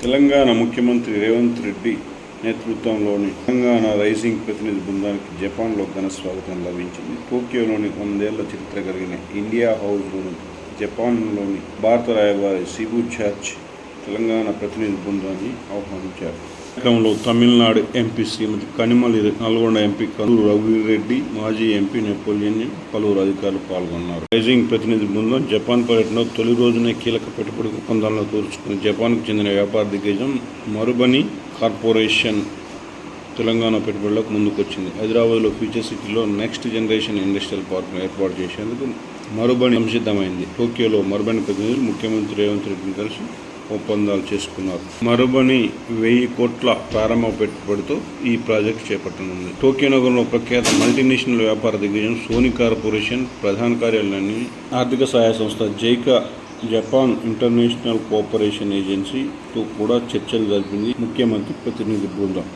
తెలంగాణ ముఖ్యమంత్రి రేవంత్ రెడ్డి నేతృత్వంలోని తెలంగాణ రైజింగ్ ప్రతినిధి బృందానికి జపాన్లో ఘన స్వాగతం లభించింది. టోక్యోలోని 100 ఏళ్ల చరిత్ర కలిగిన ఇండియా హౌస్లోని జపాన్లోని భారత రాయబారి సిబు చార్జ్ తెలంగాణ ప్రతినిధి బృందాన్ని ఆహ్వానించారు. కార్యక్రమంలో తమిళనాడు ఎంపీ శ్రీమతి కనిమలి, నల్గొండ ఎంపీ కందూరు రఘువీరెడ్డి, మాజీ ఎంపీ నెపోలియన్, పలువురు అధికారులు పాల్గొన్నారు. రైజింగ్ ప్రతినిధి బృందం జపాన్ పర్యటనలో తొలి రోజునే కీలక పెట్టుబడి ఒప్పందాలను తోర్చుకుని జపాన్కు చెందిన వ్యాపార దిగ్గజం మరుబని కార్పొరేషన్ తెలంగాణ పెట్టుబడులకు ముందుకొచ్చింది. హైదరాబాద్లో ఫ్యూచర్ సిటీలో నెక్స్ట్ జనరేషన్ ఇండస్ట్రియల్ పార్క్ను ఏర్పాటు చేసేందుకు మరుబని సంసిద్ధమైంది. టోక్యోలో మరుబని ప్రతినిధులు ముఖ్యమంత్రి రేవంత్ రెడ్డిని కలిసి ఒప్పందాలు చేసుకున్నారు. మరుబని 1000 కోట్ల ప్రారంభ పెట్టుబడితో ఈ ప్రాజెక్టు చేపట్టనుంది. టోక్యో నగరంలో ప్రఖ్యాత మల్టీనేషనల్ వ్యాపార దిగ్గజం సోనీ కార్పొరేషన్ ప్రధాన కార్యాలయాన్ని ఆర్థిక సహాయ సంస్థ జైకా, జపాన్ ఇంటర్నేషనల్ కోఆపరేషన్ ఏజెన్సీతో కూడా చర్చలు జరిపింది ముఖ్యమంత్రి ప్రతినిధి బృందం.